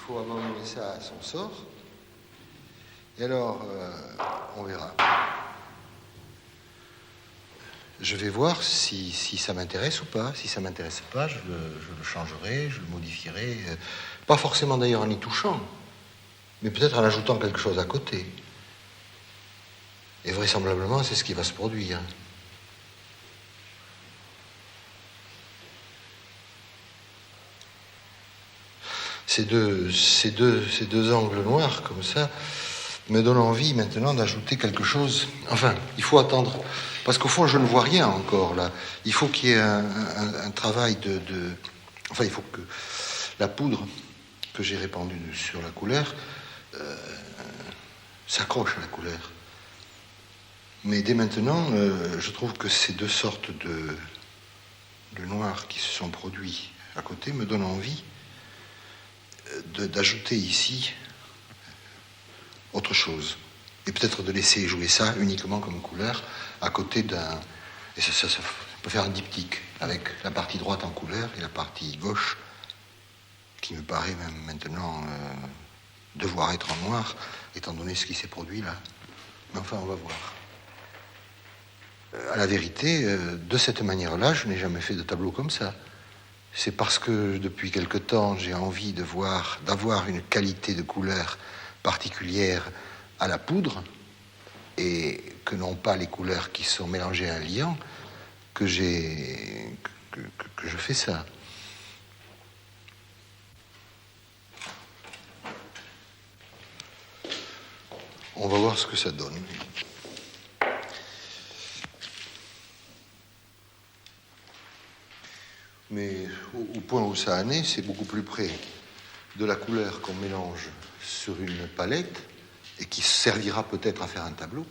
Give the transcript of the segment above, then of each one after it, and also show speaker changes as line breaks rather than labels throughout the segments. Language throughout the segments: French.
faut abandonner ça à son sort. Et alors, on verra. Je vais voir si ça m'intéresse ou pas. Si ça m'intéresse pas, je le changerai, je le modifierai. Pas forcément d'ailleurs en y touchant, mais peut-être en ajoutant quelque chose à côté. Et vraisemblablement, c'est ce qui va se produire. Ces deux angles noirs, comme ça, me donnent envie maintenant d'ajouter quelque chose. Enfin, il faut attendre, parce qu'au fond, je ne vois rien encore, là. Il faut qu'il y ait un travail Enfin, il faut que la poudre que j'ai répandue sur la couleur s'accroche à la couleur. Mais dès maintenant, je trouve que ces deux sortes de noirs qui se sont produits à côté me donnent envie d'ajouter ici autre chose. Et peut-être de laisser jouer ça uniquement comme couleur à côté d'un... Et ça peut faire un diptyque avec la partie droite en couleur et la partie gauche qui me paraît même maintenant devoir être en noir, étant donné ce qui s'est produit là. Mais enfin, on va voir. À la vérité, de cette manière-là, je n'ai jamais fait de tableau comme ça. C'est parce que depuis quelque temps, j'ai envie d'avoir une qualité de couleur particulière à la poudre, et que non pas les couleurs qui sont mélangées à un liant, que je fais ça. On va voir ce que ça donne. Mais au point où ça en est, c'est beaucoup plus près de la couleur qu'on mélange sur une palette et qui servira peut-être à faire un tableau,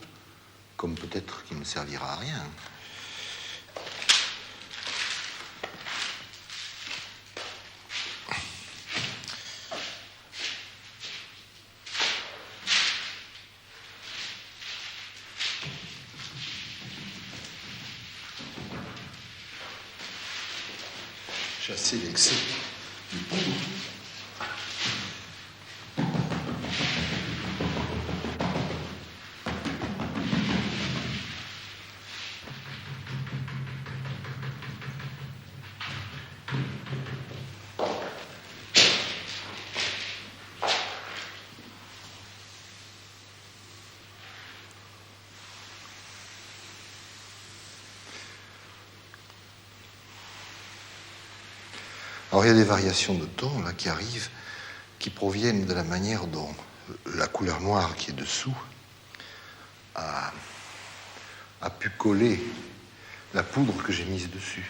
comme peut-être qu'il ne servira à rien. Chasser l'excès du poudre. Alors il y a des variations de ton là qui arrivent, qui proviennent de la manière dont la couleur noire qui est dessous a pu coller la poudre que j'ai mise dessus,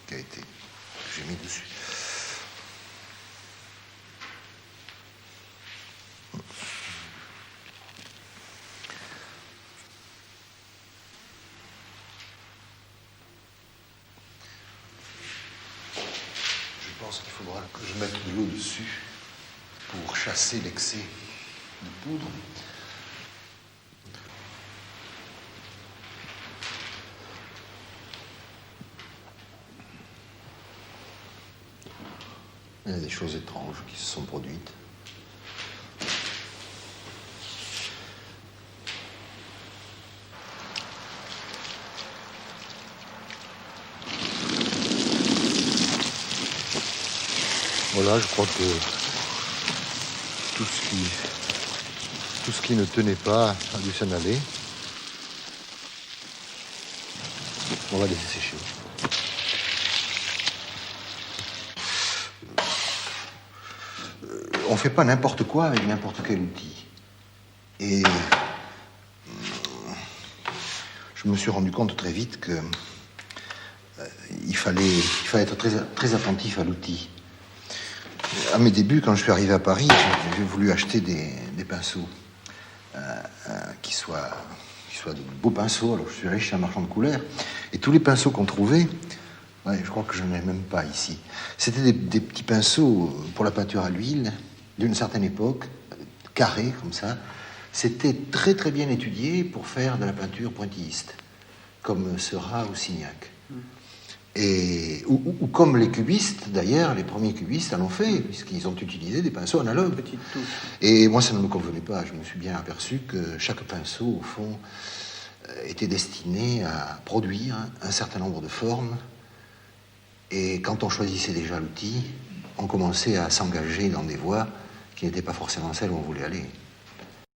que j'ai mis dessus. Je pense qu'il faudra que je mette de l'eau dessus pour chasser l'excès de poudre. Il y a des choses étranges qui se sont produites. Voilà, je crois que tout ce qui ne tenait pas a dû s'en aller. On va laisser sécher. On ne fait pas n'importe quoi avec n'importe quel outil. Et je me suis rendu compte très vite que il fallait être très, très attentif à l'outil. À mes débuts, quand je suis arrivé à Paris, j'ai voulu acheter des pinceaux qui soient de beaux pinceaux. Alors je suis allé chez un marchand de couleurs et tous les pinceaux qu'on trouvait, je crois que je n'en ai même pas ici, c'était des petits pinceaux pour la peinture à l'huile d'une certaine époque, carrés comme ça. C'était très très bien étudié pour faire de la peinture pointilliste, comme Seurat ou Signac. Ou comme les cubistes, d'ailleurs, les premiers cubistes en ont fait, puisqu'ils ont utilisé des pinceaux analogues.
Petite touche.
Et moi, ça ne me convenait pas. Je me suis bien aperçu que chaque pinceau, au fond, était destiné à produire un certain nombre de formes. Et quand on choisissait déjà l'outil, on commençait à s'engager dans des voies qui n'étaient pas forcément celles où on voulait aller.